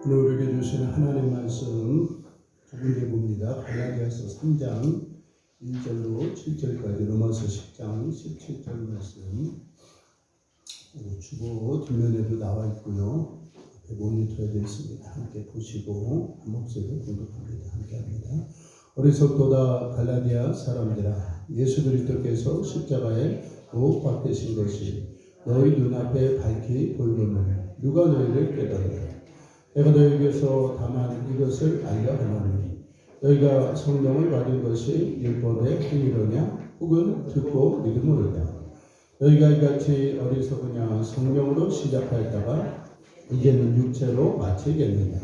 오늘 우리에게 주시는 하나님 말씀 두 군데 봅니다. 갈라디아서 3장 1절로 7절까지, 로마서 10장 17절 말씀 주보 뒷면에도 나와 있고요. 앞에 모니터에 되어 있습니다. 함께 보시고 한 목소리로 공독합니다. 함께 합니다. 어리석도다 갈라디아 사람들아, 예수 그리스도께서 십자가에 못 박히신 것이 너희 눈앞에 밝히 보이거늘 누가 너희를 깨달으라. 내가 너희에게서 다만 이것을 알려 하노니, 너희가 성령을 받은 것이 율법의 행위로냐 혹은 듣고 믿음으로냐. 너희가 이같이 어리석으냐 성령으로 시작하였다가 이제는 육체로 마치겠느냐.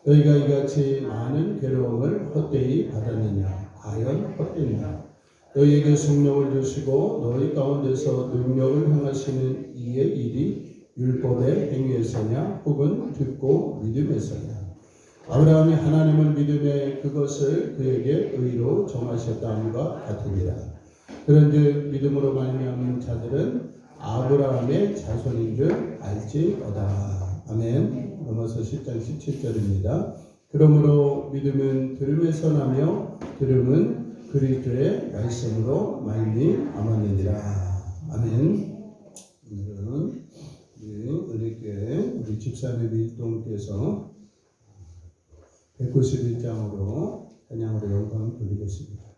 너희가 이같이 많은 괴로움을 헛되이 받았느냐. 과연 헛되냐. 너희에게 성령을 주시고 너희 가운데서 능력을 행하시는 이의 일이 율법의 행위에서냐 혹은 듣고 믿음에서냐. 아브라함이 하나님을 믿음에 그것을 그에게 의로 정하셨다함과 같으니라. 그런즉 믿음으로 말미암는 자들은 아브라함의 자손인 줄 알지어다. 아멘. 로마서 10장 17절입니다. 그러므로 믿음은 들음에서 나며 들음은 그리스도의 말씀으로 말미암았느니라. 아멘. 오늘은 은혜교회 우리 집사님 일동께서 191장으로 찬양으로 영광 돌리겠습니다.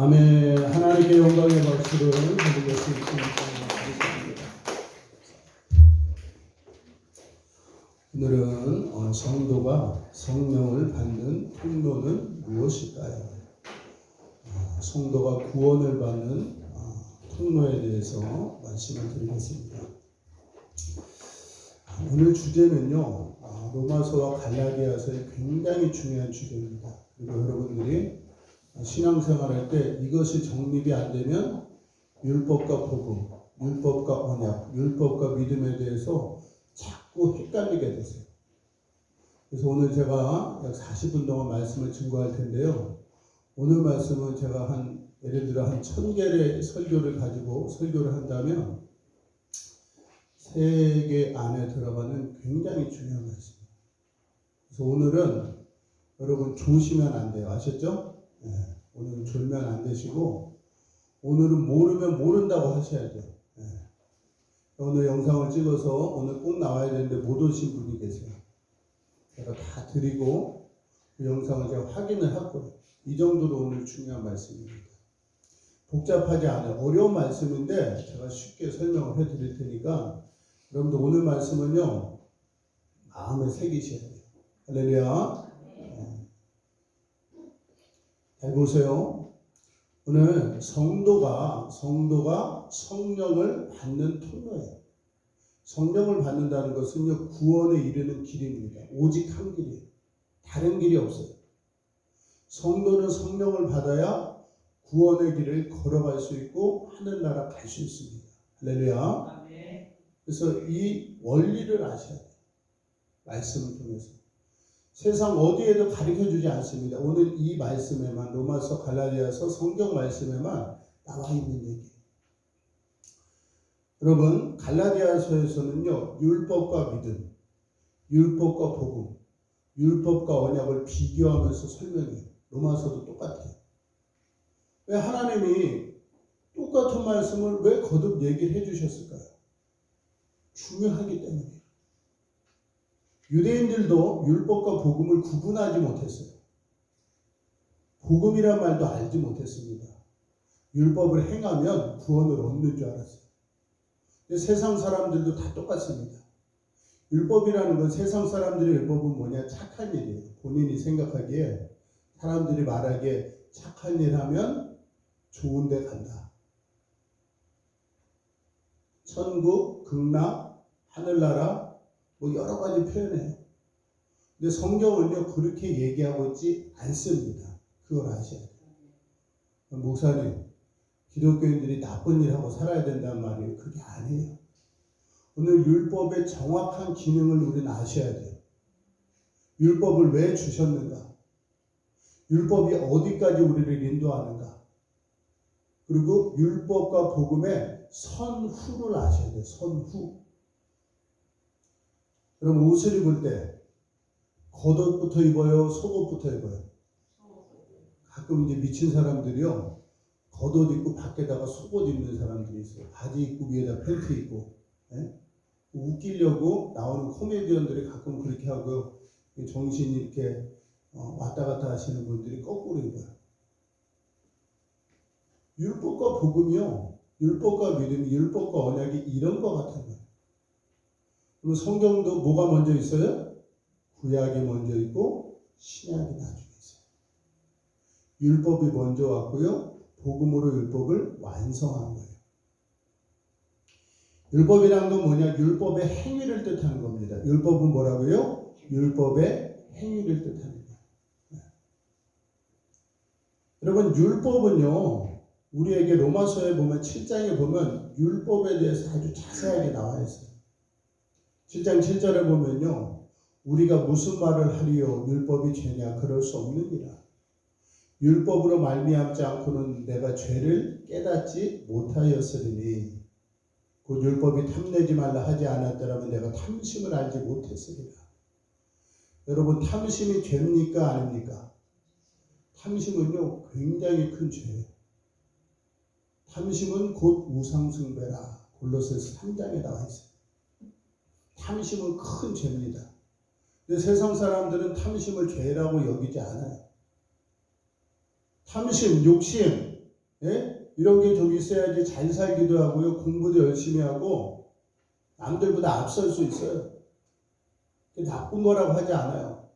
아멘. 하나님께 영광의 박수를 드리겠습니다. 오늘은 성도가 성령을 받는 통로는 무엇일까요? 성도가 구원을 받는 통로에 대해서 말씀을 드리겠습니다. 오늘 주제는요, 로마서와 갈라디아서의 굉장히 중요한 주제입니다. 그리고 여러분들이 신앙생활할 때 이것이 정립이 안 되면 율법과 복음, 율법과 언약, 율법과 믿음에 대해서 자꾸 헷갈리게 되세요. 그래서 오늘 제가 약 40분 동안 말씀을 증거할 텐데요. 오늘 말씀은 제가 예를 들어 한 1000개의 설교를 가지고 설교를 한다면 세계 안에 들어가는 굉장히 중요한 말씀입니다. 그래서 오늘은 여러분 조시면 안 돼요. 아셨죠? 네. 오늘은 졸면 안 되시고 오늘은 모르면 모른다고 하셔야 돼요. 네. 오늘 영상을 찍어서 오늘 꼭 나와야 되는데 못 오신 분이 계세요. 제가 다 드리고 그 영상을 제가 확인을 할 거예요. 이 정도로 오늘 중요한 말씀입니다. 복잡하지 않아요. 어려운 말씀인데 제가 쉽게 설명을 해드릴 테니까 여러분들 오늘 말씀은요 마음에 새기셔야 돼요. 할렐루야. 잘 보세요. 오늘 성도가 성령을 받는 통로예요. 성령을 받는다는 것은요 구원에 이르는 길입니다. 오직 한 길이에요. 다른 길이 없어요. 성도는 성령을 받아야 구원의 길을 걸어갈 수 있고 하늘나라 갈 수 있습니다. 할렐루야. 그래서 이 원리를 아셔야 돼요. 말씀을 통해서. 세상 어디에도 가르쳐주지 않습니다. 오늘 이 말씀에만 로마서 갈라디아서 성경 말씀에만 나와 있는 얘기예요. 여러분 갈라디아서에서는요 율법과 믿음, 율법과 복음, 율법과 언약을 비교하면서 설명해요. 로마서도 똑같아요. 왜 하나님이 똑같은 말씀을 왜 거듭 얘기를 해주셨을까요? 중요하기 때문이에요. 유대인들도 율법과 복음을 구분하지 못했어요. 복음이란 말도 알지 못했습니다. 율법을 행하면 구원을 얻는 줄 알았어요. 근데 세상 사람들도 다 똑같습니다. 율법이라는 건 세상 사람들의 율법은 뭐냐? 착한 일이에요. 본인이 생각하기에 사람들이 말하기에 착한 일 하면 좋은 데 간다. 천국, 극락, 하늘나라 뭐 여러 가지 표현해요. 근데 성경은요 그렇게 얘기하고 있지 않습니다. 그걸 아셔야 돼요. 목사님, 기독교인들이 나쁜 일 하고 살아야 된다는 말이에요. 그게 아니에요. 오늘 율법의 정확한 기능을 우리는 아셔야 돼요. 율법을 왜 주셨는가? 율법이 어디까지 우리를 인도하는가? 그리고 율법과 복음의 선후를 아셔야 돼요. 선후. 여러분 옷을 입을 때 겉옷부터 입어요? 속옷부터 입어요? 가끔 이제 미친 사람들이요. 겉옷 입고 밖에다가 속옷 입는 사람들이 있어요. 바지 입고 위에다 팬티 입고. 예? 웃기려고 나오는 코미디언들이 가끔 그렇게 하고 정신이 이렇게 왔다 갔다 하시는 분들이 거꾸로 입어요. 율법과 복음이요. 율법과 믿음이 율법과 언약이 이런 것 같은 거예요. 그럼 성경도 뭐가 먼저 있어요? 구약이 먼저 있고 신약이 나중에 있어요. 율법이 먼저 왔고요. 복음으로 율법을 완성한 거예요. 율법이란 건 뭐냐? 율법의 행위를 뜻하는 겁니다. 율법은 뭐라고요? 율법의 행위를 뜻하는 거예요. 네. 여러분 율법은요. 우리에게 로마서에 보면 7장에 보면 율법에 대해서 아주 자세하게 나와 있어요. 7장 7절에 보면요. 우리가 무슨 말을 하리요? 율법이 죄냐? 그럴 수 없느니라. 율법으로 말미암지 않고는 내가 죄를 깨닫지 못하였으리니 곧 율법이 탐내지 말라 하지 않았더라면 내가 탐심을 알지 못했으리라. 여러분 탐심이 죄입니까? 아닙니까? 탐심은요 굉장히 큰 죄예요. 탐심은 곧 우상숭배라. 골로새서 3장에 나와 있어요. 탐심은 큰 죄입니다. 근데 세상 사람들은 탐심을 죄라고 여기지 않아요. 탐심, 욕심, 예? 이런 게 좀 있어야지 잘 살기도 하고요. 공부도 열심히 하고 남들보다 앞설 수 있어요. 나쁜 거라고 하지 않아요.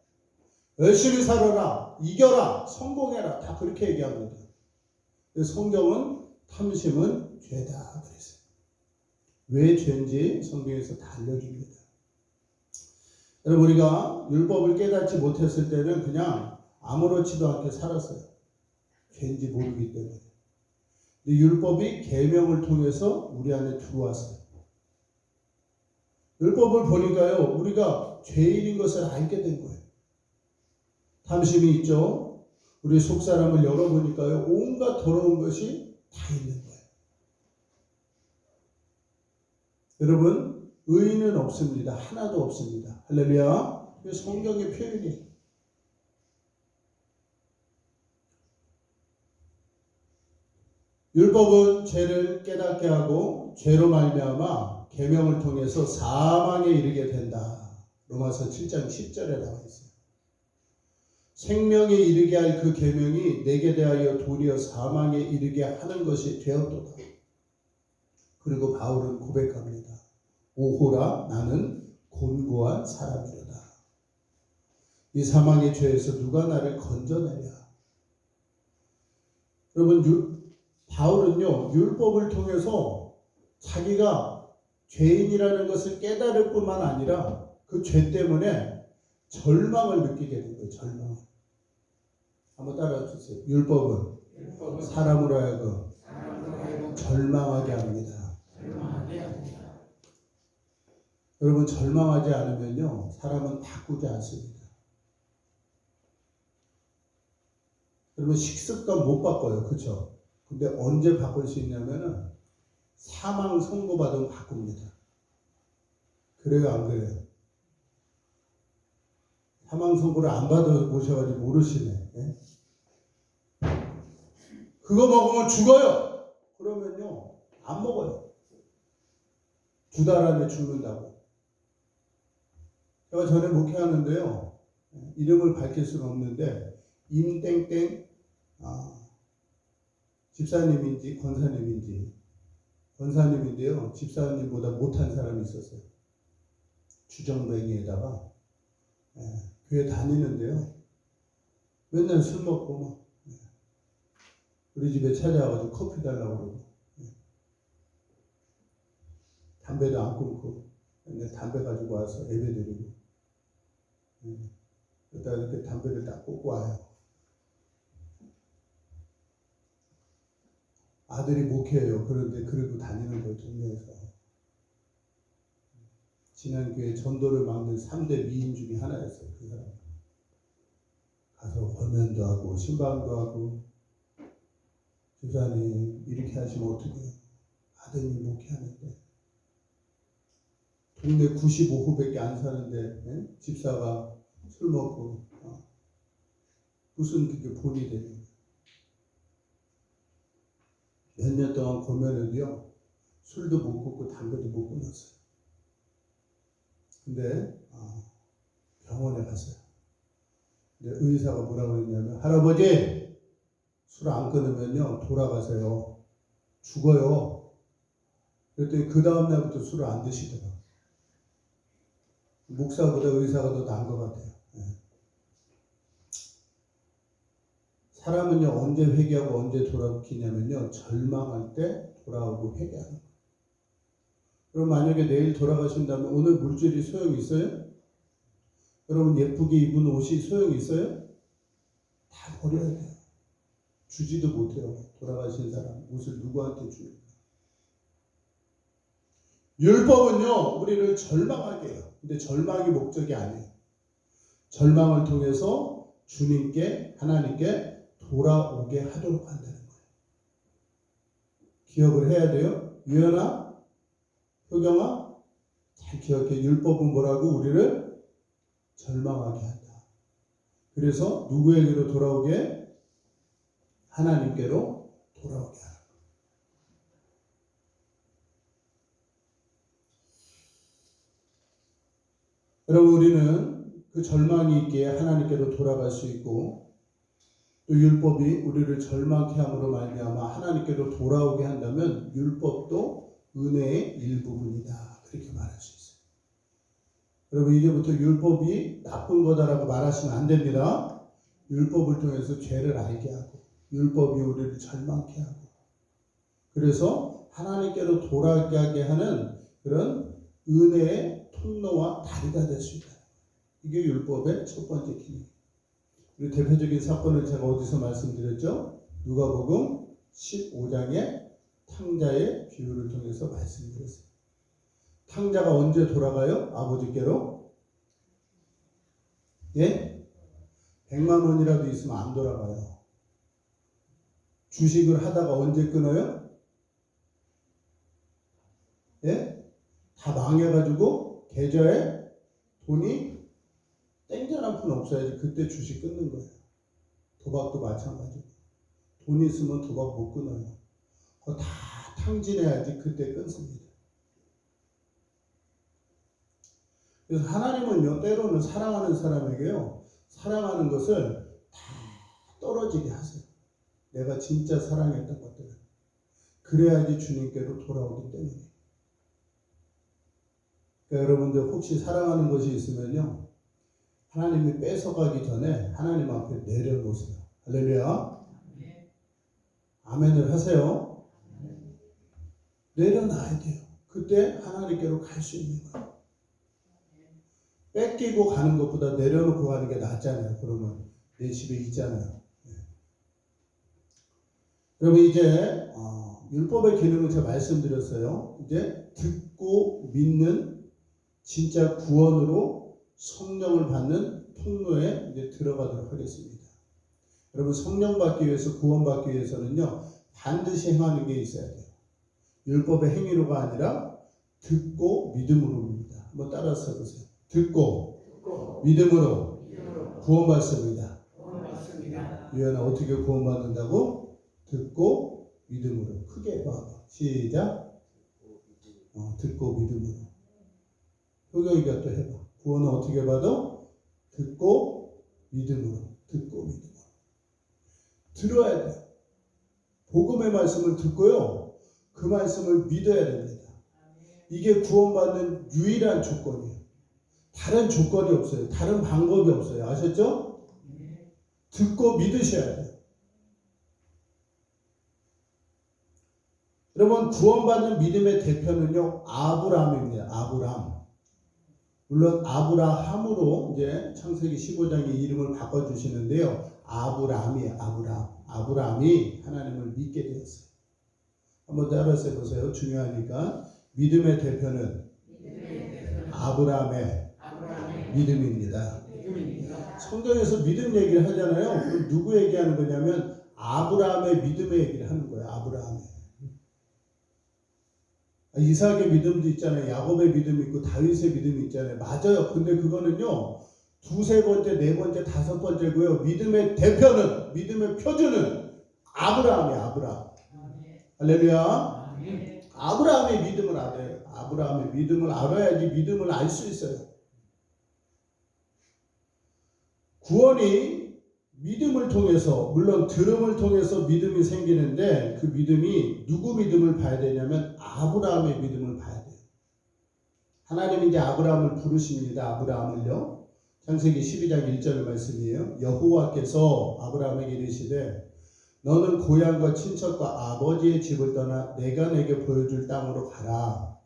열심히 살아라, 이겨라, 성공해라 다 그렇게 얘기합니다. 성경은 탐심은 죄다 그랬어요. 왜 죄인지 성경에서 다 알려줍니다. 여러분 우리가 율법을 깨닫지 못했을 때는 그냥 아무렇지도 않게 살았어요. 죄인지 모르기 때문에. 근데 율법이 계명을 통해서 우리 안에 들어왔어요. 율법을 보니까요 우리가 죄인인 것을 알게 된 거예요. 탐심이 있죠. 우리 속사람을 열어보니까요, 온갖 더러운 것이 다 있는 거예요. 여러분, 의인은 없습니다. 하나도 없습니다. 할렐루야. 이게 성경의 표현이에요. 율법은 죄를 깨닫게 하고 죄로 말미암아 계명을 통해서 사망에 이르게 된다. 로마서 7장 10절에 나와 있어요. 생명에 이르게 할 그 계명이 내게 대하여 도리어 사망에 이르게 하는 것이 되었도다. 그리고 바울은 고백합니다. 오호라 나는 곤고한 사람이로다. 이 사망의 죄에서 누가 나를 건져내랴. 여러분, 바울은요, 율법을 통해서 자기가 죄인이라는 것을 깨달을 뿐만 아니라 그 죄 때문에 절망을 느끼게 된 거예요. 절망. 한번 따라해 주세요. 율법은 사람으로 하여금 절망하게 합니다. 여러분, 절망하지 않으면요, 사람은 바꾸지 않습니다. 여러분, 식습관 못 바꿔요. 그렇죠? 근데 언제 바꿀 수 있냐면은 사망 선고 받으면 바꿉니다. 그래요, 안 그래요? 사망 선고를 안 받아 보셔가지고 모르시네. 예? 그거 먹으면 죽어요. 그러면요, 안 먹어요. 2달 안에 죽는다고. 제가 전에 목회하는데요, 이름을 밝힐 수는 없는데 임땡땡 집사님인지 권사님인데요, 집사님보다 못한 사람이 있었어요. 주정뱅이에다가 교회 다니는데요, 맨날 술 먹고 막 우리 집에 찾아와가지고 커피 달라고 그러고, 담배도 안 끊고 근데 담배 가지고 와서 예배드리고, 그러다 이렇게 담배를 딱 꽂고 와요. 아들이 목회해요. 그런데 그러고 다니는 거예요, 동네에서. 지난 교회 전도를 막는 3대 미인 중에 하나였어요, 그 사람. 가서 권면도 하고 신방도 하고, 집사님 이렇게 하시면 어떡해요? 아드님 목회하는데 동네 95호밖에 안 사는데 집사가 술 먹고 무슨 그게 본이 되냐. 몇 년 동안 고면에도요, 술도 못 끊고 담배도 못 끊었어요. 근데 병원에 갔어요. 근데 의사가 뭐라고 했냐면, 할아버지 술 안 끊으면요 돌아가세요. 죽어요. 그랬더니 그 다음 날부터 술을 안 드시더라고요. 목사보다 의사가 더 나은 것 같아요. 사람은요, 언제 회개하고 언제 돌아오냐면요, 절망할 때 돌아오고 회개하는 거예요. 그럼 만약에 내일 돌아가신다면 오늘 물질이 소용이 있어요? 여러분, 예쁘게 입은 옷이 소용이 있어요? 다 버려야 돼요. 주지도 못해요. 돌아가신 사람 옷을 누구한테 줘요? 율법은요, 우리를 절망하게 해요. 근데 절망이 목적이 아니에요. 절망을 통해서 주님께, 하나님께 돌아오게 하도록 한다는 거예요. 기억을 해야 돼요. 유연아, 효경아, 잘 기억해. 율법은 뭐라고? 우리를 절망하게 한다. 그래서 누구에게로 돌아오게? 하나님께로 돌아오게 하라. 여러분, 우리는 그 절망이 있기에 하나님께로 돌아갈 수 있고, 또 율법이 우리를 절망케 함으로 말미암아 하나님께로 돌아오게 한다면 율법도 은혜의 일부분이다. 그렇게 말할 수 있어요. 여러분, 이제부터 율법이 나쁜 거다라고 말하시면 안 됩니다. 율법을 통해서 죄를 알게 하고, 율법이 우리를 절망케 하고, 그래서 하나님께로 돌아가게 하는 그런 은혜의 통로와 다리가 될 수 있다. 이게 율법의 첫 번째 기능. 그리고 대표적인 사건을 제가 어디서 말씀드렸죠? 누가복음 15장의 탕자의 비유를 통해서 말씀드렸어요. 탕자가 언제 돌아가요? 아버지께로? 예? 100만 원이라도 있으면 안 돌아가요. 주식을 하다가 언제 끊어요? 예? 다 망해가지고 계좌에 돈이 땡전 한 푼 없어야지 그때 주식 끊는 거예요. 도박도 마찬가지고. 돈 있으면 도박 못 끊어요. 그거 다 탕진해야지 그때 끊습니다. 그래서 하나님은요, 때로는 사랑하는 사람에게요, 사랑하는 것을 다 떨어지게 하세요. 내가 진짜 사랑했던 것들은. 그래야지 주님께로 돌아오기 때문에. 그러니까 여러분들 혹시 사랑하는 것이 있으면요, 하나님이 뺏어가기 전에 하나님 앞에 내려놓으세요. 할렐루야. 아멘을 하세요. 내려놔야 돼요. 그때 하나님께로 갈 수 있는 거예요. 뺏기고 가는 것보다 내려놓고 가는 게 낫잖아요. 그러면 내 집에 있잖아요. 여러분 이제 율법의 기능을 제가 말씀드렸어요. 이제 듣고 믿는 진짜 구원으로 성령을 받는 통로에 이제 들어가도록 하겠습니다. 여러분 성령 받기 위해서 구원받기 위해서는요 반드시 행하는 게 있어야 돼요. 율법의 행위로가 아니라 듣고 믿음으로입니다. 한번 따라서 해보세요. 듣고 믿음으로 구원받습니다. 유연아 어떻게 구원받는다고? 듣고 믿음으로. 크게 해봐. 시작. 듣고 믿음으로. 효경이가 또 해봐. 구원은 어떻게 받아? 듣고 믿음으로. 듣고 믿음으로. 들어야 돼요. 복음의 말씀을 듣고요. 그 말씀을 믿어야 됩니다. 이게 구원받는 유일한 조건이에요. 다른 조건이 없어요. 다른 방법이 없어요. 아셨죠? 듣고 믿으셔야 돼요. 여러분 구원받는 믿음의 대표는요 아브라함입니다. 아브라함. 물론 아브라함으로 이제 창세기 15장에 이름을 바꿔주시는데요. 아브라함이에요. 아브라함이 하나님을 믿게 되었어요. 한번 따라서 해보세요. 중요하니까. 믿음의 대표는 아브라함의 믿음입니다. 성경에서 믿음 얘기를 하잖아요. 그럼 누구 얘기하는 거냐면 아브라함의 믿음의 얘기를 하는 거예요. 아브라함의. 이삭의 믿음도 있잖아요. 야곱의 믿음이 있고 다윗의 믿음이 있잖아요. 맞아요. 근데 그거는요. 두세 번째, 네 번째, 다섯 번째고요. 믿음의 대표는, 믿음의 표준은 아브라함이에요. 아브라함. 할렐루야. 아브라함의 믿음을 알아요. 아브라함의 믿음을 알아야지 믿음을 알 수 있어요. 구원이 믿음을 통해서, 물론 들음을 통해서 믿음이 생기는데 그 믿음이 누구 믿음을 봐야 되냐면 아브라함의 믿음을 봐야 돼요. 하나님이 이제 아브라함을 부르십니다. 아브라함을요. 창세기 12장 1절 말씀이에요. 여호와께서 아브라함에게 이르시되 너는 고향과 친척과 아버지의 집을 떠나 내가 내게 보여줄 땅으로 가라.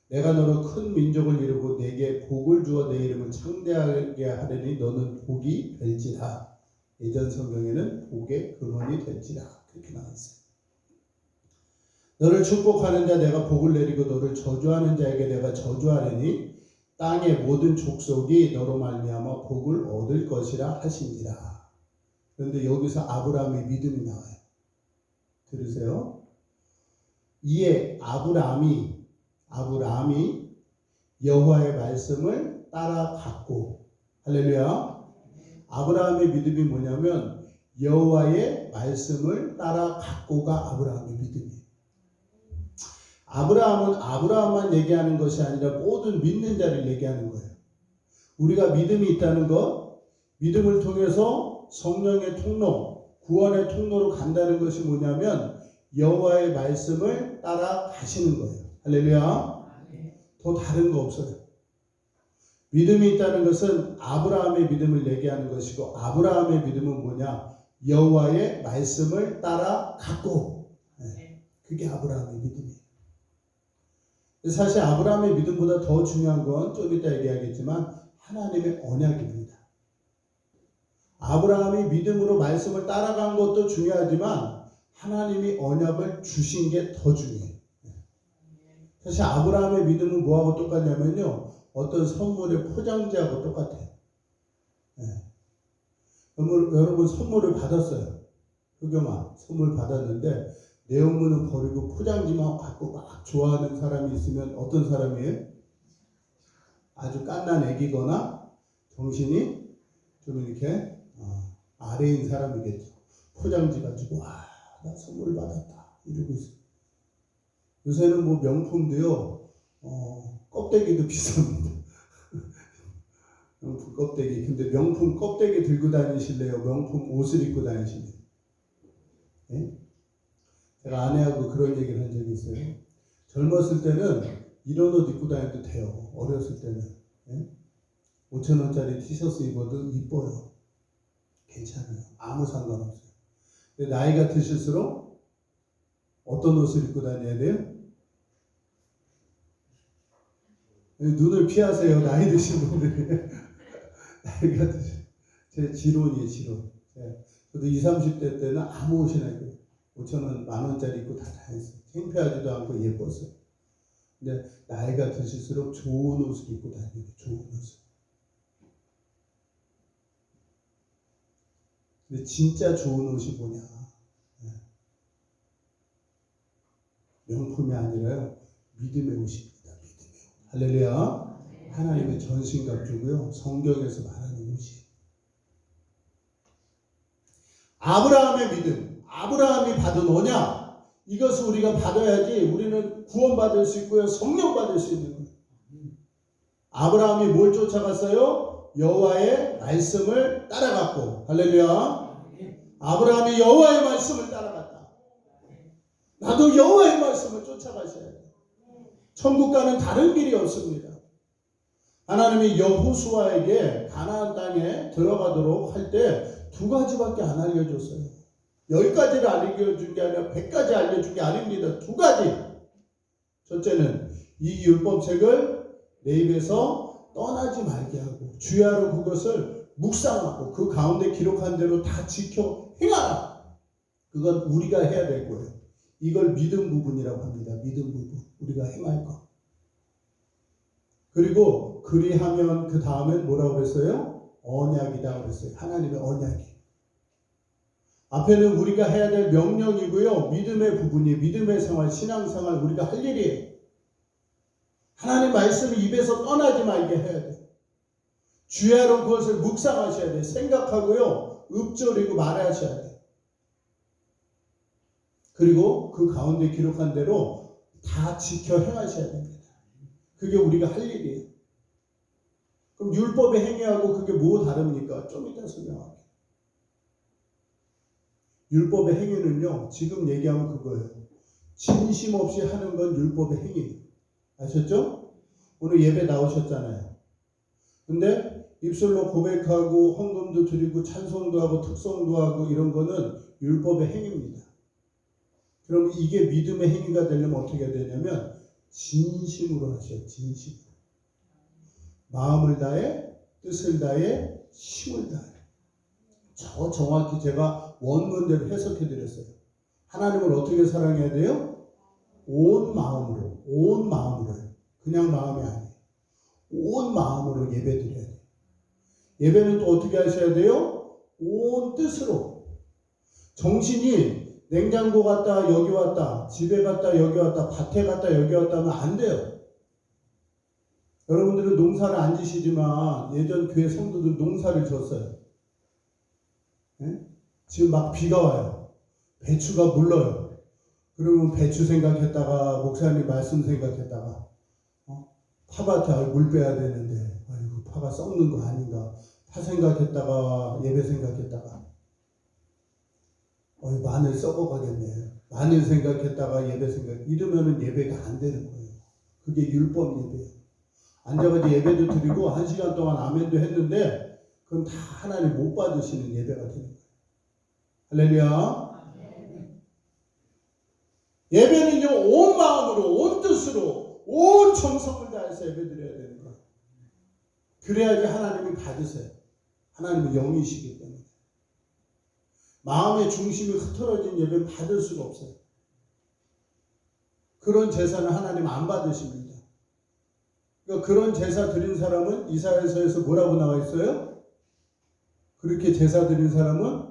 내가 너로 큰 민족을 이루고 내게 복을 주어 내 이름을 창대하게 하려니 너는 복이 될지라. 예전 성경에는 복의 근원이 될지라 그렇게 나왔어요. 너를 축복하는 자 내가 복을 내리고 너를 저주하는 자에게 내가 저주하리니 땅의 모든 족속이 너로 말미암아 복을 얻을 것이라 하시니라. 그런데 여기서 아브라함의 믿음이 나와요. 들으세요. 이에 아브라함이 여호와의 말씀을 따라갔고, 할렐루야. 아브라함의 믿음이 뭐냐면 여호와의 말씀을 따라갔고가 아브라함의 믿음이에요. 아브라함은 아브라함만 얘기하는 것이 아니라 모든 믿는 자를 얘기하는 거예요. 우리가 믿음이 있다는 것, 믿음을 통해서 성령의 통로, 구원의 통로로 간다는 것이 뭐냐면 여호와의 말씀을 따라가시는 거예요. 할렐루야. 더 다른 거 없어요. 믿음이 있다는 것은 아브라함의 믿음을 얘기하는 것이고 아브라함의 믿음은 뭐냐? 여호와의 말씀을 따라갔고, 그게 아브라함의 믿음이에요. 사실 아브라함의 믿음보다 더 중요한 건 좀 이따 얘기하겠지만 하나님의 언약입니다. 아브라함이 믿음으로 말씀을 따라간 것도 중요하지만 하나님이 언약을 주신 게 더 중요해요. 사실 아브라함의 믿음은 뭐하고 똑같냐면요. 어떤 선물의 포장지하고 똑같아요. 여러분 선물을 받았어요. 흑영아 선물 받았는데 내용물은 버리고 포장지만 갖고 막 좋아하는 사람이 있으면 어떤 사람이에요? 아주 갓난 애기거나 정신이 좀 이렇게 아래인 사람이겠죠. 포장지 가지고 와, 나 선물 받았다 이러고 있어요. 요새는 뭐 명품도요 껍데기도 비쌉니다. 명품 껍데기. 근데 명품 껍데기 들고 다니실래요? 명품 옷을 입고 다니실래요? 예? 제가 아내하고 그런 얘기를 한 적이 있어요. 젊었을 때는 이런 옷 입고 다녀도 돼요. 어렸을 때는. 예? 5,000원짜리 티셔츠 입어도 이뻐요. 괜찮아요. 아무 상관없어요. 근데 나이가 드실수록 어떤 옷을 입고 다녀야 돼요? 눈을 피하세요. 나이 드신 분들이. 나이가 드신. 제 지론이에요. 지론. 저도 20, 30대 때는 아무 옷이나 입고 5,000원, 만원짜리 입고 다 다녔어요. 창피하지도 않고 예뻤어요. 근데 나이가 드실수록 좋은 옷을 입고 다니고 좋은 옷을. 근데 진짜 좋은 옷이 뭐냐? 명품이 아니라요. 믿음의 옷입니다. 믿음의 옷. 할렐루야. 하나님의 전신갑주고요. 성경에서 말하는 옷이. 아브라함의 믿음. 아브라함이 받은 언약. 이것을 우리가 받아야지 우리는 구원받을 수 있고요. 성령 받을 수 있는 거예요. 아브라함이 뭘 쫓아갔어요? 여호와의 말씀을 따라갔고. 할렐루야. 아브라함이 여호와의 말씀을 따라갔다. 나도 여호와의 말씀을 쫓아가셔야 돼요. 천국 가는 다른 길이 없습니다. 하나님이 여호수아에게 가나안 땅에 들어가도록 할 때 2가지밖에 안 알려줬어요. 10가지를 알려준 게 아니라 100가지 알려준 게 아닙니다. 2가지. 첫째는 이 율법책을 내 입에서 떠나지 말게 하고 주야로 그것을 묵상하고 그 가운데 기록한 대로 다 지켜 행하라. 그건 우리가 해야 될 거예요. 이걸 믿음 부분이라고 합니다. 믿음 부분. 우리가 행할 거. 그리고 그리하면 그 다음엔 뭐라고 그랬어요? 언약이다 그랬어요. 하나님의 언약이. 앞에는 우리가 해야 될 명령이고요. 믿음의 부분이 믿음의 생활, 신앙생활 우리가 할 일이에요. 하나님 말씀을 입에서 떠나지 말게 해야 돼요. 주야로 그것을 묵상하셔야 돼요. 생각하고요. 읊조리고 말하셔야 돼요. 그리고 그 가운데 기록한 대로 다 지켜 행하셔야 됩니다. 그게 우리가 할 일이에요. 그럼 율법의 행위하고 그게 뭐 다릅니까? 좀 이따 설명할게요. 율법의 행위는요. 지금 얘기하면 그거예요. 진심 없이 하는 건 율법의 행위. 아셨죠? 오늘 예배 나오셨잖아요. 근데 입술로 고백하고 헌금도 드리고 찬송도 하고 특송도 하고 이런 거는 율법의 행위입니다. 그럼 이게 믿음의 행위가 되려면 어떻게 되냐면 진심으로 하셔요. 진심으로. 마음을 다해, 뜻을 다해, 힘을 다해. 저 정확히 제가 원문대로 해석해 드렸어요. 하나님을 어떻게 사랑해야 돼요? 온 마음으로. 온 마음으로. 그냥 마음이 아니에요. 온 마음으로 예배 드려야 돼요. 예배는 또 어떻게 하셔야 돼요? 온 뜻으로. 정신이 냉장고 갔다 여기 왔다, 집에 갔다 여기 왔다, 밭에 갔다 여기 왔다 하면 안 돼요. 여러분들은 농사를 안 지시지만 예전 교회 성도들 농사를 졌어요. 네? 지금 막 비가 와요. 배추가 물러요. 그러면 배추 생각했다가 목사님 말씀 생각했다가 파밭에 물 빼야 되는데 아이고 파가 썩는 거 아닌가. 파 생각했다가 예배 생각했다가 마늘 썩어가겠네. 마늘 생각했다가 예배 생각. 이러면은 예배가 안 되는 거예요. 그게 율법 예배예요. 앉아가지고 예배도 드리고 1시간 동안 아멘도 했는데 그건 다 하나님 못 받으시는 예배가 되는 거예요. 할렐루야. 예배는요 온 마음으로 온 뜻으로 온 정성을 다해서 예배 드려야 되는 거예요. 그래야지 하나님이 받으세요. 하나님은 영이시기 때문에. 마음의 중심이 흐트러진 예배는 받을 수가 없어요. 그런 제사는 하나님 안 받으십니다. 그러니까 그런 제사 드린 사람은 이사야서에서 뭐라고 나와 있어요? 그렇게 제사 드린 사람은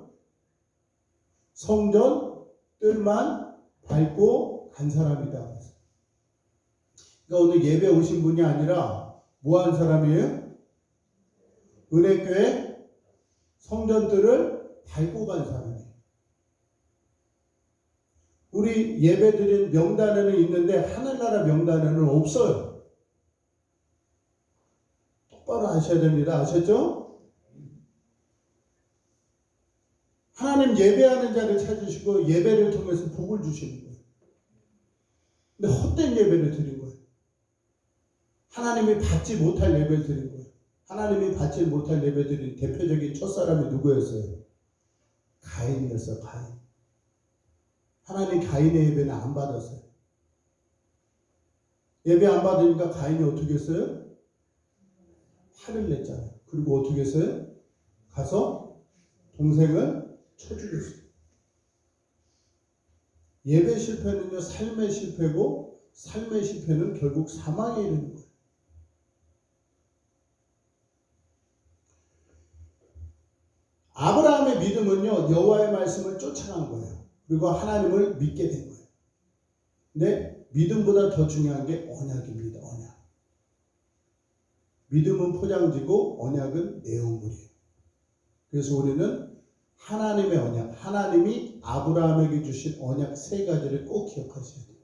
성전 뜰만 밟고 간 사람이다. 그러니까 오늘 예배 오신 분이 아니라 뭐 한 사람이에요? 은혜교회 성전 뜰을 밟고 간 사람이에요. 우리 예배 드린 명단에는 있는데 하늘나라 명단에는 없어요. 똑바로 아셔야 됩니다. 아셨죠? 하나님 예배하는 자를 찾으시고 예배를 통해서 복을 주시는 거예요. 근데 헛된 예배를 드린 거예요. 하나님이 받지 못할 예배를 드린 거예요. 하나님이 받지 못할 예배 드린 대표적인 첫사람이 누구였어요? 가인이었어요. 가인. 하나님 가인의 예배는 안 받았어요. 예배 안 받으니까 가인이 어떻게 했어요? 화를 냈잖아요. 그리고 어떻게 했어요? 가서 동생을 쳐 죽였어요. 예배 실패는요, 삶의 실패고, 삶의 실패는 결국 사망에 이르는 거예요. 아브라함의 믿음은요, 여호와의 말씀을 쫓아간 거예요. 그리고 하나님을 믿게 된 거예요. 근데 믿음보다 더 중요한 게 언약입니다. 언약. 믿음은 포장지고 언약은 내용물이에요. 그래서 우리는 하나님의 언약, 하나님이 아브라함에게 주신 언약 세 가지를 꼭 기억하셔야 돼요.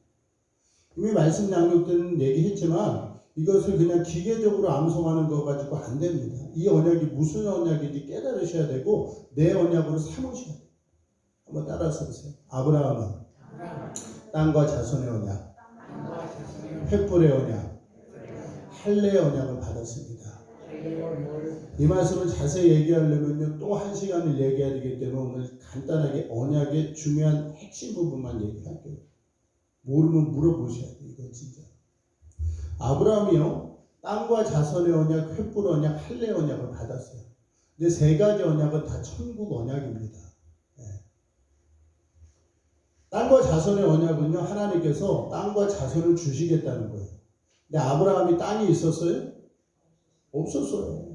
이미 말씀 양육 때는 얘기했지만 이것을 그냥 기계적으로 암송하는 거 가지고 안 됩니다. 이 언약이 무슨 언약인지 깨달으셔야 되고 내 언약으로 삼으셔야 돼요. 한번 따라서 보세요. 아브라함은 땅과 자손의 언약, 횃불의 언약, 할례의 언약을 받았습니다. 이 말씀을 자세히 얘기하려면요 또 한 시간을 얘기해야 되기 때문에 오늘 간단하게 언약의 중요한 핵심 부분만 얘기할게요. 모르면 물어보셔야 돼요. 이거 진짜. 아브라함이요 땅과 자손의 언약, 횃불 언약, 할례 언약을 받았어요. 근데 세 가지 언약은 다 천국 언약입니다. 네. 땅과 자손의 언약은요 하나님께서 땅과 자손을 주시겠다는 거예요. 근데 아브라함이 땅이 있었어요? 없었어요.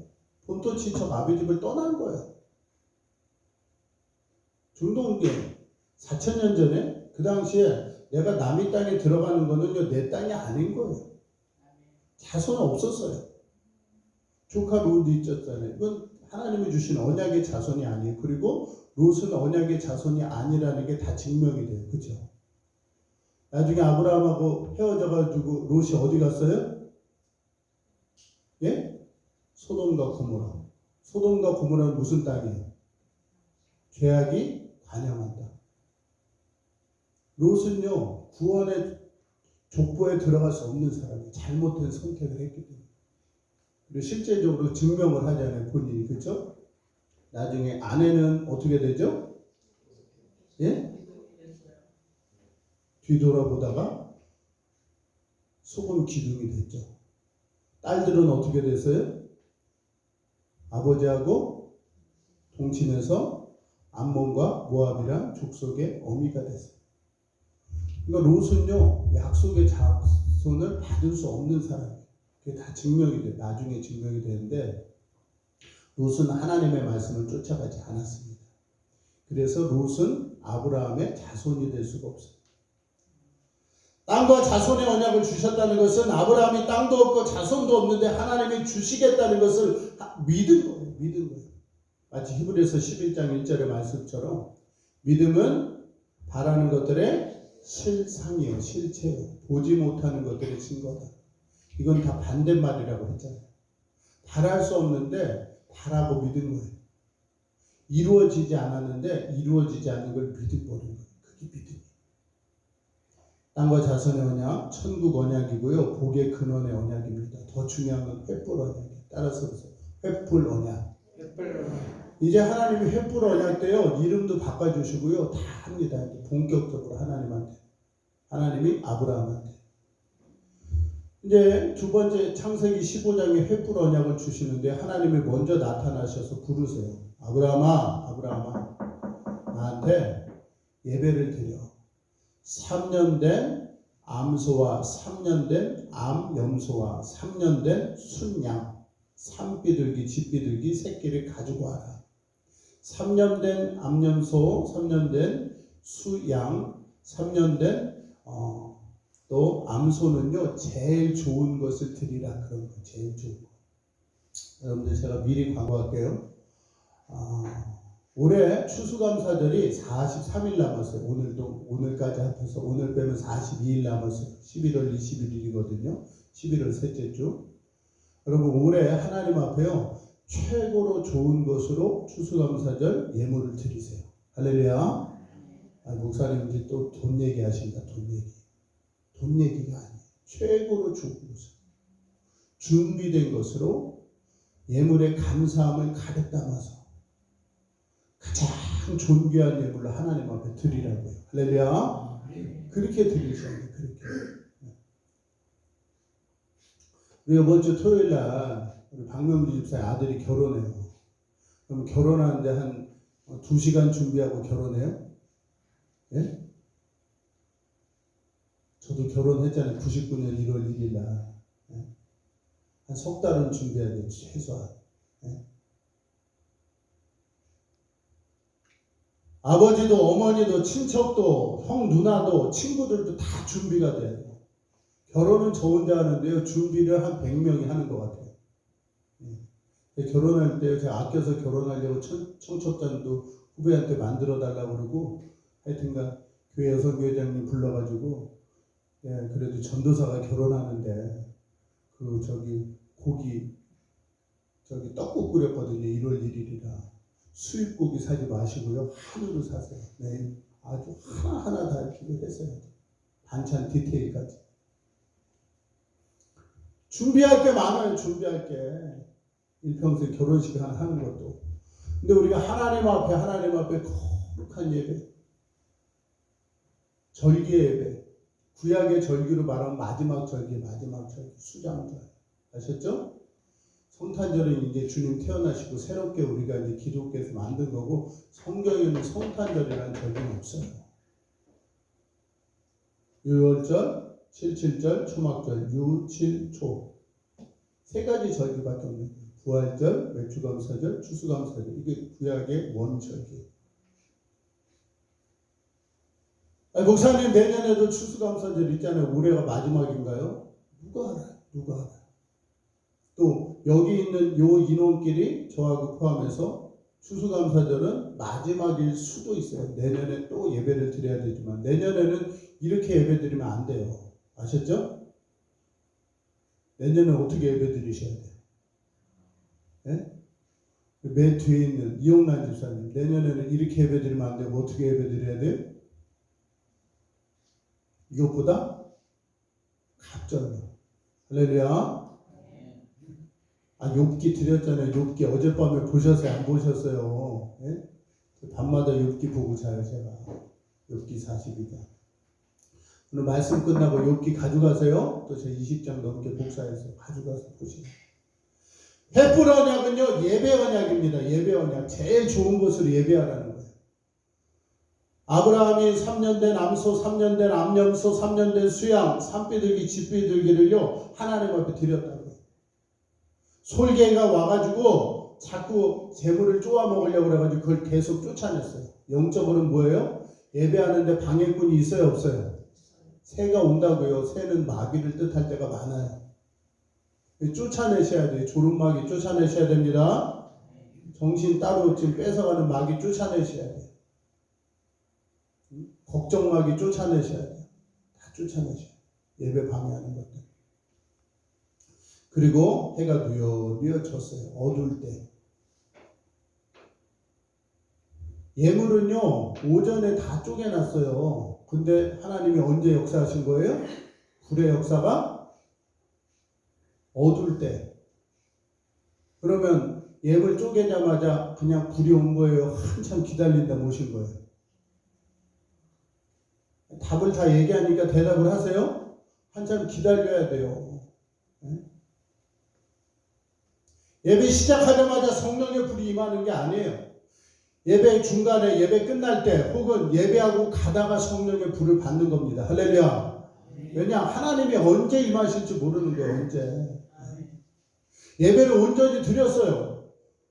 본토 친척 아비 집을 떠난 거예요. 중동계 4,000년 전에 그 당시에 내가 남의 땅에 들어가는 거는요 내 땅이 아닌 거예요. 자손은 없었어요. 조카 롯도 있었잖아요. 이건 하나님이 주신 언약의 자손이 아니에요. 그리고 롯은 언약의 자손이 아니라는 게 다 증명이 돼요. 그죠? 나중에 아브라함하고 헤어져가지고 롯이 어디 갔어요? 예? 소돔과 고모라. 소돔과 고모라는 무슨 땅이에요? 죄악이 관영한 땅. 롯은요 구원의 족보에 들어갈 수 없는 사람이 잘못된 선택을 했기 때문에. 그리고 실제적으로 증명을 하잖아요. 본인이. 그렇죠? 나중에 아내는 어떻게 되죠? 예? 뒤돌아보다가 소금 기둥이 됐죠. 딸들은 어떻게 됐어요? 아버지하고 동침해서 암몬과 모압이란 족속의 어미가 됐어요. 그러니까 롯은요 약속의 자손을 받을 수 없는 사람이에요. 그게 다 증명이 돼요. 나중에 증명이 되는데 롯은 하나님의 말씀을 쫓아가지 않았습니다. 그래서 롯은 아브라함의 자손이 될 수가 없어요. 땅과 자손의 언약을 주셨다는 것은 아브라함이 땅도 없고 자손도 없는데 하나님이 주시겠다는 것을 믿은 거예요. 믿은 거예요. 마치 히브리서 11장 1절의 말씀처럼 믿음은 바라는 것들의 실상이에요. 실체예요. 보지 못하는 것들의 증거다. 이건 다 반대말이라고 했잖아요. 바랄 수 없는데 바라고 믿은 거예요. 이루어지지 않았는데 이루어지지 않는 걸 믿어버린 거예요. 그게 믿음이에요. 땅과 자손의 언약, 천국 언약이고요. 복의 근원의 언약입니다. 더 중요한 건 횃불 언약이에요. 따라서 보세요. 횃불 언약. 이제 하나님이 횃불 언약 때요. 이름도 바꿔주시고요. 다 합니다. 본격적으로 하나님한테. 하나님이 아브라함한테. 이제 두 번째 창세기 15장에 횃불 언약을 주시는데 하나님이 먼저 나타나셔서 부르세요. 아브라함아, 아브라함아, 나한테 예배를 드려. 3년 된 암소와 3년 된 암염소와 3년 된 순양, 산비둘기, 집비둘기 새끼를 가지고 와라. 3년 된 암염소, 3년 된 수양, 3년 된 또 암소는요 제일 좋은 것을 드리라. 그런 거 제일 좋은 거. 여러분들 제가 미리 광고할게요. 올해 추수감사절이 43일 남았어요. 오늘까지 합해서 오늘 빼면 42일 남았어요. 11월 21일이거든요. 11월 셋째 주. 여러분 올해 하나님 앞에요 최고로 좋은 것으로 추수감사절 예물을 드리세요. 할렐루야. 목사님 이제 또 돈 얘기하신다. 돈 얘기가 아니에요. 최고로 좋은 것으로 준비된 것으로 예물의 감사함을 가득 담아서 가장 존귀한 예물로 하나님 앞에 드리라고요. 할렐루야. 그렇게 드리셔야 돼요. 그렇게. 우리 이번 주 토요일 날 우리 박명주 집사의 아들이 결혼해요. 그럼 결혼하는데 한 2시간 준비하고 결혼해요? 예? 저도 결혼했잖아요. 99년 1월 1일 날. 예? 한 석 달은 준비해야 돼요. 최소한. 예? 아버지도 어머니도 친척도 형 누나도 친구들도 다 준비가 돼요. 결혼은 저 혼자 하는데요. 준비를 한 100명이 하는 것 같아요. 예. 결혼할 때 제가 아껴서 결혼하려고 청첩장도 후배한테 만들어 달라고 그러고 하여튼간 교회 여성교회장님 불러가지고 예, 그래도 전도사가 결혼하는데 고기 떡국 끓였거든요. 1월 1일이라 수입고기 사지 마시고요. 한우를 사세요. 네, 아주 하나하나 다 준비했어요. 반찬 디테일까지. 준비할 게 많아요. 준비할 게. 일평생 결혼식 하는 것도. 근데 우리가 하나님 앞에 거룩한 예배, 절기 예배, 구약의 절기로 말하면 마지막 절기, 수장절. 아셨죠? 성탄절은 이제 주님 태어나시고 새롭게 우리가 이제 기독교에서 만든 거고 성경에는 성탄절이라는 절기는 없어요. 유월절, 77절, 초막절, 유, 칠, 초. 세 가지 절기밖에 없는 거예요. 부활절, 맥주감사절, 추수감사절. 이게 구약의 원절기. 목사님 내년에도 추수감사절 있잖아요. 올해가 마지막인가요? 누가 알아요? 또 여기 있는 요 인원끼리 저하고 포함해서 추수감사절은 마지막일 수도 있어요. 내년에 또 예배를 드려야 되지만 내년에는 이렇게 예배 드리면 안 돼요. 아셨죠? 내년에 어떻게 예배 드리셔야 돼요? 네? 맨 뒤에 있는 이용란 집사님 내년에는 이렇게 예배 드리면 안 되고 어떻게 예배 드려야 돼요? 이것보다 갑절로. 할렐루야. 욥기 드렸잖아요. 욥기 어젯밤에 보셨어요? 안 보셨어요? 예? 밤마다 욥기 보고 자요, 제가. 욥기 42장. 오늘 말씀 끝나고 욥기 가져가세요. 또 제가 20장 넘게 복사해서 가져가서 보시면. 횃불 언약은요, 예배 언약입니다. 예배 언약. 제일 좋은 것으로 예배하라는 거예요. 아브라함이 3년 된 암소, 3년 된 암염소, 3년 된 수양, 산비둘기, 집비둘기를요, 하나님 앞에 드렸다고요. 솔개가 와가지고 자꾸 재물을 쪼아 먹으려고 그래가지고 그걸 계속 쫓아냈어요. 영적으로는 뭐예요? 예배하는데 방해꾼이 있어요, 없어요? 새가 온다고요. 새는 마귀를 뜻할 때가 많아요. 쫓아내셔야 돼요. 조름마귀 쫓아내셔야 됩니다. 정신 따로 지금 뺏어가는 마귀 쫓아내셔야 돼요. 걱정마귀 쫓아내셔야 돼요. 다 쫓아내셔야 돼요. 예배 방해하는 것들. 그리고 해가 뉘어 졌어요. 어두울 때. 예물은요, 오전에 다 쪼개놨어요. 근데 하나님이 언제 역사하신 거예요? 불의 역사가 어두울 때. 그러면 예물 쪼개자마자 그냥 불이 온 거예요? 한참 기다린다 모신 거예요? 답을 다 얘기하니까 대답을 하세요? 한참 기다려야 돼요. 예배 시작하자마자 성령의 불이 임하는 게 아니에요. 예배 중간에 예배 끝날 때 혹은 예배하고 가다가 성령의 불을 받는 겁니다. 할렐루야. 왜냐? 하나님이 언제 임하실지 모르는 거예요. 언제. 예배를 온전히 드렸어요.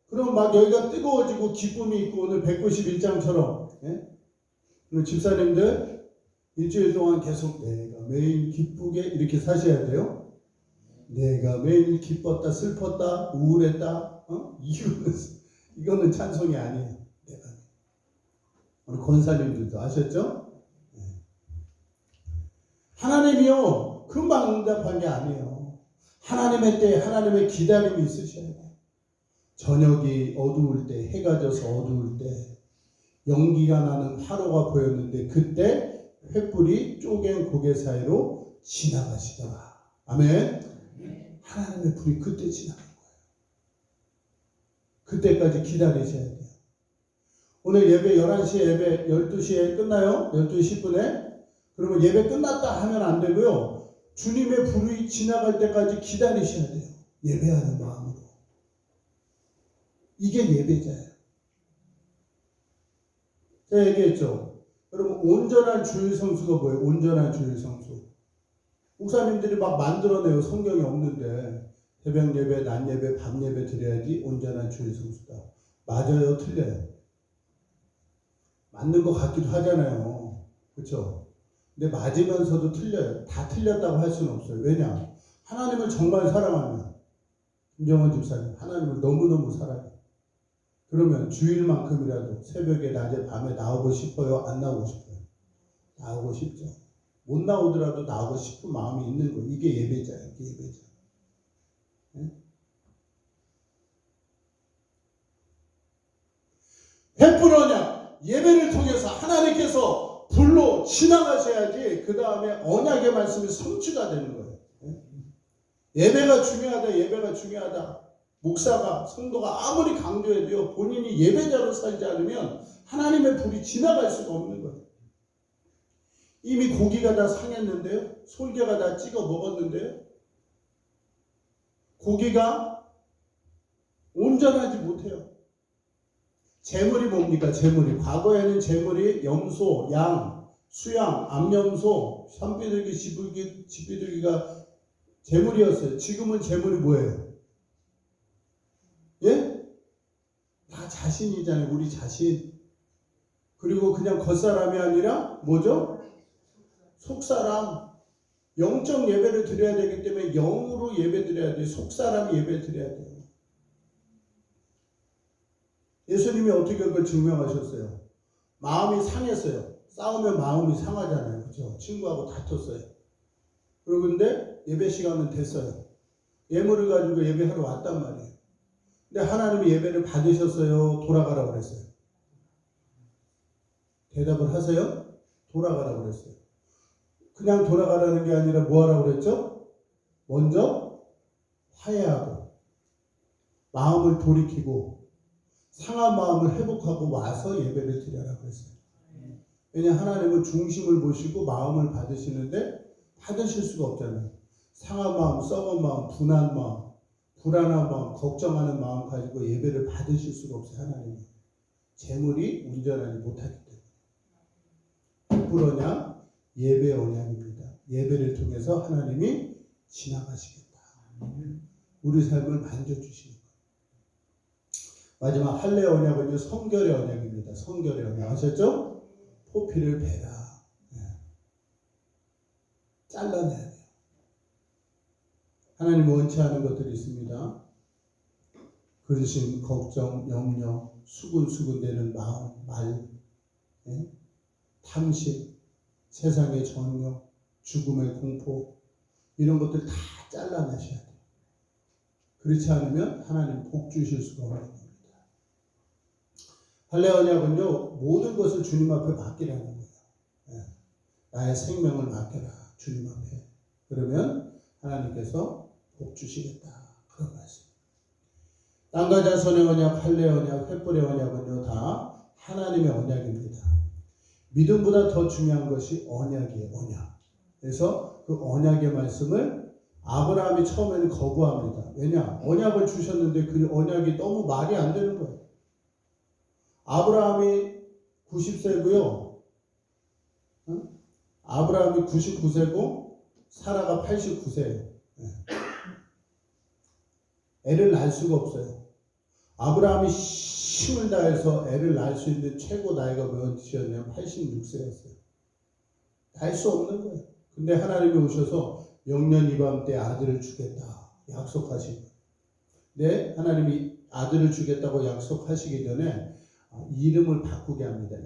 그럼 막 여기가 뜨거워지고 기쁨이 있고 오늘 191장처럼 집사님들 일주일 동안 계속 내가 매일 기쁘게 이렇게 사셔야 돼요. 내가 매일 기뻤다, 슬펐다, 우울했다. 이거는 찬송이 아니에요. 내가. 우리 권사님들도 아셨죠? 하나님이요 금방 응답한 게 아니에요. 하나님의 때에 하나님의 기다림이 있으셔야 돼요. 저녁이 어두울 때, 해가 져서 어두울 때 연기가 나는 화로가 보였는데 그때 횃불이 쪼갠 고개 사이로 지나가시더라. 아멘. 하나님의 불이 그때 지나간 거예요. 그때까지 기다리셔야 돼요. 오늘 예배 11시에 예배 12시에 끝나요? 12시 10분에? 그러면 예배 끝났다 하면 안 되고요. 주님의 불이 지나갈 때까지 기다리셔야 돼요. 예배하는 마음으로. 이게 예배자예요. 제가 얘기했죠. 여러분 온전한 주일 성수가 뭐예요? 온전한 주일 성수. 목사님들이 막 만들어내요. 성경이 없는데 새벽 예배, 낮 예배, 밤 예배 드려야지 온전한 주일 성수다. 맞아요? 틀려요? 맞는 것 같기도 하잖아요. 그렇죠? 근데 맞으면서도 틀려요. 다 틀렸다고 할 수는 없어요. 왜냐? 하나님을 정말 사랑하면 김정원 집사님 하나님을 너무너무 사랑해요. 그러면 주일만큼이라도 새벽에 낮에 밤에 나오고 싶어요? 안 나오고 싶어요? 나오고 싶죠. 못 나오더라도 나오고 싶은 마음이 있는 거예요. 이게 예배자예요. 이게 예배자. 네? 횃불 언약 예배를 통해서 하나님께서 불로 지나가셔야지 그 다음에 언약의 말씀이 성취가 되는 거예요. 네? 예배가 중요하다. 예배가 중요하다. 목사가 성도가 아무리 강조해도요. 본인이 예배자로 살지 않으면 하나님의 불이 지나갈 수가 없는 거예요. 이미 고기가 다 상했는데요. 솔개가 다 찍어 먹었는데요. 고기가 온전하지 못해요. 제물이 뭡니까? 제물이. 과거에는 제물이 염소, 양, 수양, 암염소, 산비둘기, 집비둘기가 제물이었어요. 지금은 제물이 뭐예요? 예? 다 자신이잖아요. 우리 자신. 그리고 그냥 겉사람이 아니라 뭐죠? 속사람. 영적 예배를 드려야 되기 때문에 영으로 예배 드려야 돼요. 속사람 예배 드려야 돼요. 예수님이 어떻게 그걸 증명하셨어요? 마음이 상했어요. 싸우면 마음이 상하잖아요. 그렇죠? 친구하고 다퉜어요. 그런데 예배 시간은 됐어요. 예물을 가지고 예배하러 왔단 말이에요. 근데 하나님이 예배를 받으셨어요? 돌아가라고 그랬어요? 대답을 하세요? 돌아가라고 그랬어요. 그냥 돌아가라는 게 아니라 뭐 하라고 그랬죠? 먼저 화해하고 마음을 돌이키고 상한 마음을 회복하고 와서 예배를 드려라고 그랬어요. 왜냐 하나님은 중심을 보시고 마음을 받으시는데 받으실 수가 없잖아요. 상한 마음, 썩은 마음, 분한 마음, 불안한 마음, 걱정하는 마음 가지고 예배를 받으실 수가 없어요. 하나님은. 재물이 온전하지 못하기 때문에. 횃불 언약, 예배 언약입니다. 예배를 통해서 하나님이 지나가시겠다. 우리 삶을 만져주시는 거예요. 마지막 할례 언약은요. 성결의 언약입니다. 성결의 언약 아셨죠? 포피를 베라. 잘라내야 돼요. 하나님 원치 않은 것들이 있습니다. 근심, 걱정, 염려, 수근수근대는 마음, 말, 탐심, 세상의 전혀, 죽음의 공포 이런 것들 다 잘라내셔야 돼요. 그렇지 않으면 하나님 복 주실 수가 없는 겁니다. 할례 언약은요. 모든 것을 주님 앞에 맡기라는 거예요. 나의 생명을 맡겨라. 주님 앞에. 그러면 하나님께서 복 주시겠다. 그런 말씀. 땅과 자손의 언약, 할례 언약, 횃불의 언약은요. 다 하나님의 언약입니다. 믿음보다 더 중요한 것이 언약이에요. 언약. 그래서 그 언약의 말씀을 아브라함이 처음에는 거부합니다. 왜냐? 언약을 주셨는데 그 언약이 너무 말이 안 되는 거예요. 아브라함이 90세고요. 아브라함이 99세고 사라가 89세예요. 애를 낳을 수가 없어요. 아브라함이 힘을 다해서 애를 낳을 수 있는 최고 나이가 몇이었냐면 86세였어요. 날 수 없는 거예요. 근데 하나님이 오셔서 영년 이맘때 아들을 주겠다 약속하신 거예요. 네, 하나님이 아들을 주겠다고 약속하시기 전에 이름을 바꾸게 합니다.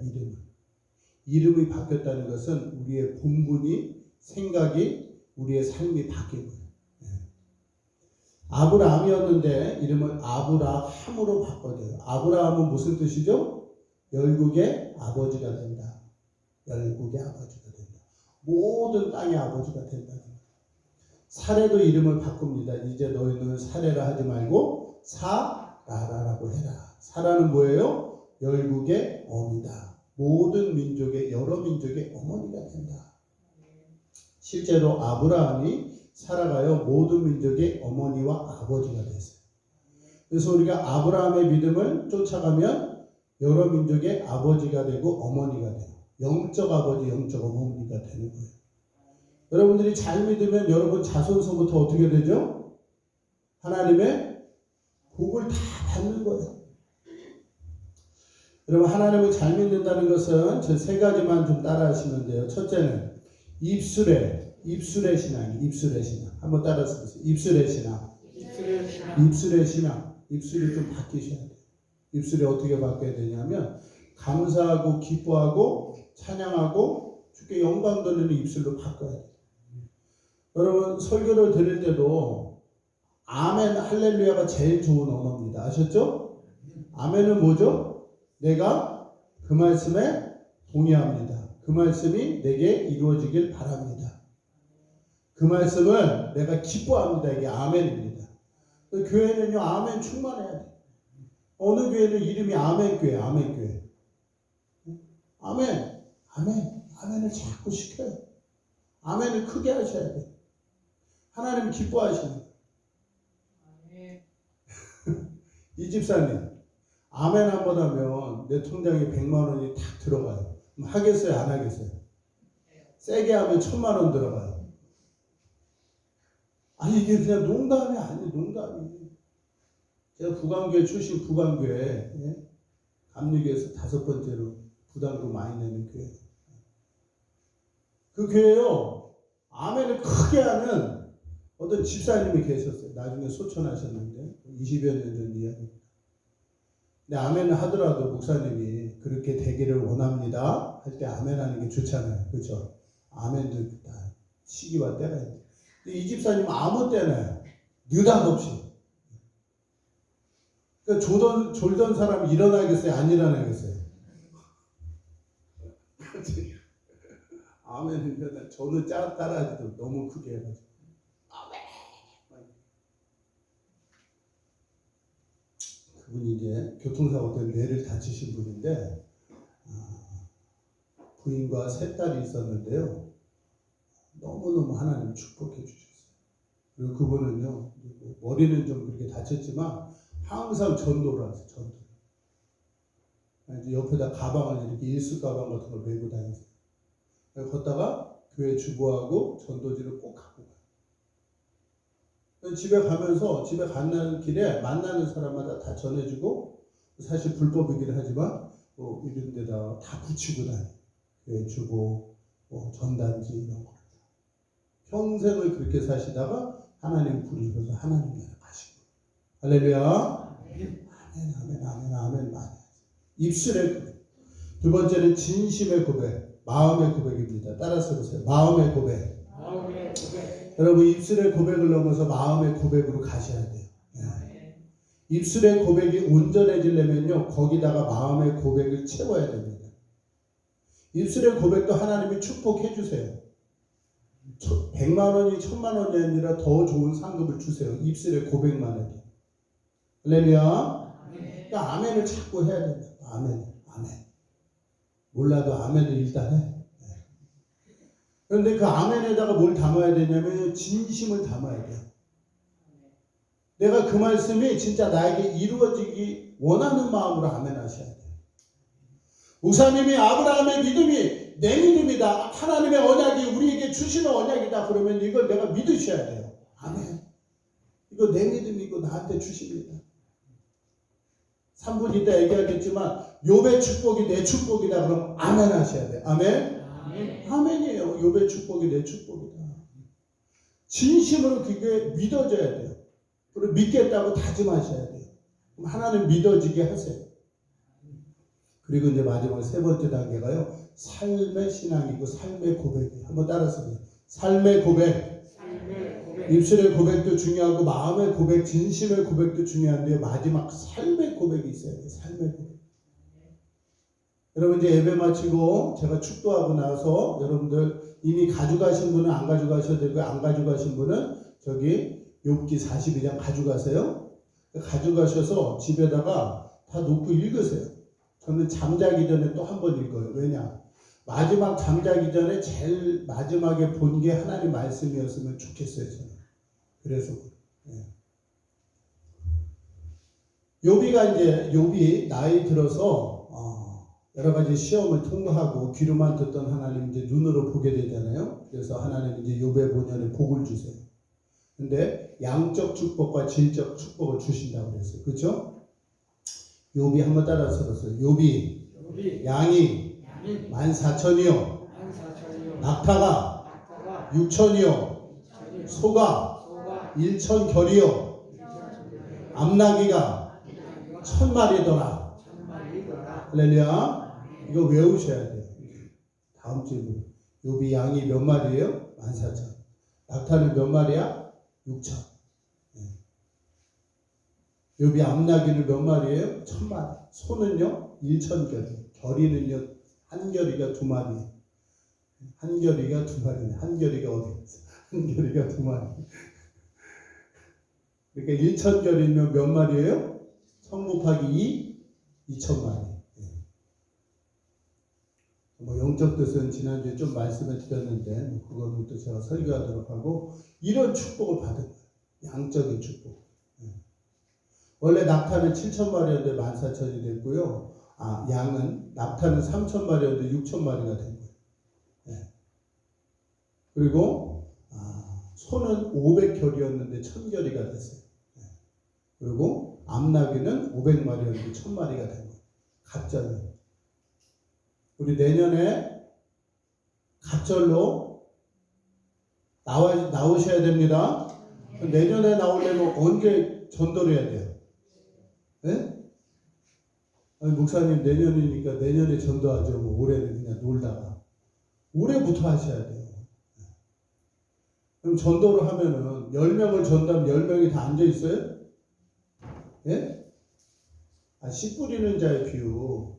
이름이 바뀌었다는 것은 우리의 본분이, 생각이, 우리의 삶이 바뀐 거예요. 아브라함이었는데 이름을 아브라함으로 바꿔줘요. 아브라함은 무슨 뜻이죠? 열국의 아버지가 된다. 열국의 아버지가 된다. 모든 땅의 아버지가 된다는 거예요. 사레도 이름을 바꿉니다. 이제 너희는 사레라 하지 말고 사라라고 해라. 사라는 뭐예요? 열국의 어미다. 모든 민족의, 여러 민족의 어머니가 된다. 실제로 아브라함이 살아가요. 모든 민족의 어머니와 아버지가 됐어요. 그래서 우리가 아브라함의 믿음을 쫓아가면 여러 민족의 아버지가 되고 어머니가 돼요. 영적 아버지, 영적 어머니가 되는 거예요. 여러분들이 잘 믿으면 여러분 자손서부터 어떻게 되죠? 하나님의 복을 다 받는 거예요. 여러분 하나님을 잘 믿는다는 것은 저 세 가지만 좀 따라 하시면 돼요. 첫째는 입술의 신앙. 한번 따라서 보세요. 입술의 신앙. 입술이 좀 바뀌셔야 돼요. 입술이 어떻게 바뀌어야 되냐면 감사하고 기뻐하고 찬양하고 주께 영광 돌리는 입술로 바꿔야 돼요. 여러분 설교를 드릴 때도 아멘 할렐루야가 제일 좋은 언어입니다. 아셨죠? 아멘은 뭐죠? 내가 그 말씀에 동의합니다. 그 말씀이 내게 이루어지길 바랍니다. 그 말씀을 내가 기뻐합니다. 이게 아멘입니다. 교회는요 아멘 충만해야 돼요. 어느 교회는 이름이 아멘교회. 아멘을 자꾸 시켜요. 아멘을 크게 하셔야 돼요. 하나님 기뻐하시는 거예요. 이 집사님 아멘 한번 하면 내 통장에 100만 원이 탁 들어가요. 하겠어요? 안 하겠어요? 세게 하면 1000만 원 들어가요. 아니 이게 그냥 농담이 아니에요. 농담이. 제가 부강교회 출신 부강교회 감리교에서 5번째로 부담금 많이 내는 교회. 그 교회요. 아멘을 크게 하는 어떤 집사님이 계셨어요. 나중에 소천하셨는데 20여 년 전 이야기입니다. 근데 아멘을 하더라도 목사님이 그렇게 되기를 원합니다 할 때 아멘 하는 게 좋잖아요. 그렇죠? 아멘도 다 시기와 때가 있는데 이 집사님은 아무 때나 느닷없이 그러니까 졸던 사람이 일어나겠어요? 안 일어나겠어요? 아멘을 저는 따라하지도 너무 크게 해가지고 아멘. 그분이 이제 교통사고 때문에 뇌를 다치신 분인데 부인과 3딸이 있었는데요. 너무너무 하나님 축복해 주셨어요. 그리고 그분은요 머리는 좀 그렇게 다쳤지만 항상 전도를 하세요. 이제 옆에다 가방을 이렇게 일수 가방 같은 걸 메고 다니세요. 걷다가 교회 주보하고 전도지를 꼭 갖고 가요. 집에 가면서 집에 가는 길에 만나는 사람마다 다 전해주고 사실 불법이긴 하지만 이런 데다 다 붙이고 다녀요. 교회 주보, 전단지 이런 거. 평생을 그렇게 사시다가 하나님 부르셔서 하나님 나라 가시고. 할렐루야. 아멘. 입술의 고백. 두 번째는 진심의 고백, 마음의 고백입니다. 따라서 보세요. 마음의 고백. 여러분 입술의 고백을 넘어서 마음의 고백으로 가셔야 돼요. 입술의 고백이 온전해지려면요 거기다가 마음의 고백을 채워야 됩니다. 입술의 고백도 하나님이 축복해 주세요. 100만 원이 1000만 원이 아니라 더 좋은 상급을 주세요. 입술의 고백만 해도. 할렐루야. 그러니까 아멘을 자꾸 해야 된다. 아멘. 몰라도 아멘을 일단 해. 그런데 그 아멘에다가 뭘 담아야 되냐면 진심을 담아야 돼요. 내가 그 말씀이 진짜 나에게 이루어지기 원하는 마음으로 아멘 하셔야 돼요. 목사님이 아브라함의 믿음이 내 믿음이다. 하나님의 언약이 우리에게 주시는 언약이다. 그러면 이걸 내가 믿으셔야 돼요. 아멘. 이거 내 믿음이고 나한테 주십니다. 3분 이따 얘기하겠지만 욥의 축복이 내 축복이다. 그럼 아멘 하셔야 돼요. 아멘? 아멘이에요. 욥의 축복이 내 축복이다. 진심으로 그게 믿어져야 돼요. 그리고 믿겠다고 다짐하셔야 돼요. 그럼 하나님 믿어지게 하세요. 그리고 이제 마지막 세 번째 단계가요. 삶의 신앙이고 삶의 고백이에요. 한번 따라서 해요. 삶의 고백. 입술의 고백도 중요하고 마음의 고백, 진심의 고백도 중요한데요. 마지막 삶의 고백이 있어야 돼요. 삶의 고백. 여러분 이제 예배 마치고 제가 축도하고 나서 여러분들 이미 가져가신 분은 안 가져가셔도 되고 안 가져가신 분은 저기 욥기 42장 가져가세요. 가져가셔서 집에다가 다 놓고 읽으세요. 저는 잠자기 전에 또 한 번 읽어요. 왜냐? 마지막 잠자기 전에 제일 마지막에 본 게 하나님 말씀이었으면 좋겠어요. 저는. 그래서 욥이 나이 들어서 여러 가지 시험을 통과하고 귀로만 듣던 하나님 이제 눈으로 보게 되잖아요. 그래서 하나님 이제 욥의 본연에 복을 주세요. 근데 양적 축복과 질적 축복을 주신다고 그랬어요. 그렇죠? 욥이 한번 따라서 들었어요. 욥이 양이 14,000이요. 낙타가 6,000이요. 소가 1,000결이요. 암나귀가 1,000마리더라. 할렐루야. 이거 외우셔야 돼요. 다음 주에 욥이 양이 몇 마리예요? 14,000. 낙타는 몇 마리야? 6,000. 욥이 암나귀는 몇 마리예요? 1,000마리. 소는요? 1,000결. 결이는요? 한 결이가 2마리. 한 결이가 2마리네. 한 결이가 어디 있어? 한 결이가 2마리. 그러니까 1,000결이면 몇 마리예요? 1,000 곱하기 2, 2,000마리. 뭐 영적 뜻은 지난주에 좀 말씀을 드렸는데 그거는 또 제가 설교하도록 하고 이런 축복을 받은 거예요. 양적인 축복. 원래 낙타는 7,000마리였는데 14,000이 됐고요. 양은 낙타는 3,000마리였는데 6,000마리가 된 거예요. 그리고 소는 500결이었는데 1,000결이가 됐어요. 그리고 암나귀는 500마리였는데 1,000마리가 된 거예요. 갑절로. 우리 내년에 갑절로 나오셔야 됩니다. 내년에 나오려면 언제 전도를 해야 돼요? 네? 아니, 목사님 내년이니까 내년에 전도하죠. 뭐 올해는 그냥 놀다가. 올해부터 하셔야 돼요. 그럼 전도를 하면은 10명을 전도하면 10명이 다 앉아있어요? 예? 씨 뿌리는 자의 비유.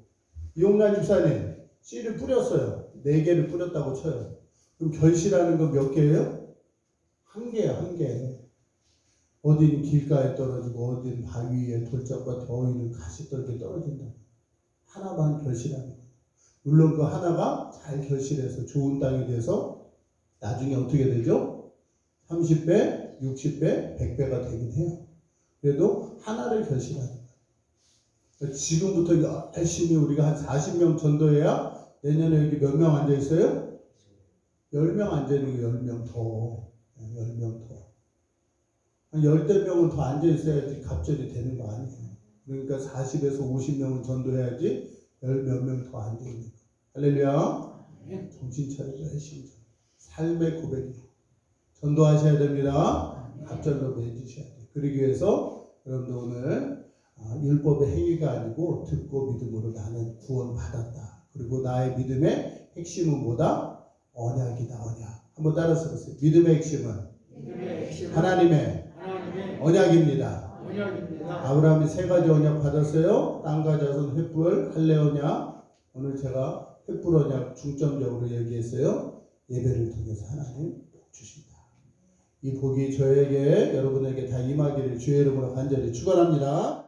이용란 집사님 씨를 뿌렸어요. 4개를 뿌렸다고 쳐요. 그럼 결실하는 건 몇 개예요? 1개야, 1개. 어디는 길가에 떨어지고 어디는 바위 위에 돌짝과 더위는 가시떨게 떨어진다. 하나만 결실하는 거예요. 물론 그 하나가 잘 결실해서 좋은 땅이 돼서 나중에 어떻게 되죠? 30배, 60배, 100배가 되긴 해요. 그래도 하나를 결실하는 거예요. 지금부터 열심히 우리가 한 40명 전도해야 내년에 여기 몇 명 앉아있어요? 10명 앉아있는 게 10명 더. 10명 더. 한 10대명은 더 앉아있어야지 갑절이 되는 거 아니에요. 그러니까 40에서 50명은 전도해야지 10몇 명 더 앉아있는 거. 할렐루야. 정신 차리고 열심히 삶의 고백이 전도하셔야 됩니다. 갑절로 맺으셔야 돼요. 그러기 위해서 여러분들 오늘 율법의 행위가 아니고 듣고 믿음으로 나는 구원받았다. 그리고 나의 믿음의 핵심은 뭐다? 언약이다. 언약. 한번 따라서 보세요. 믿음의 핵심은 하나님의 언약입니다. 아브라함이 3가지 언약 받았어요. 땅과 자손, 횃불, 할례 언약. 오늘 제가 횃불 언약 중점적으로 얘기했어요. 예배를 통해서 하나님 복 주신다. 이 복이 저에게 여러분에게 다 임하기를 주의 이름으로 간절히 축원합니다.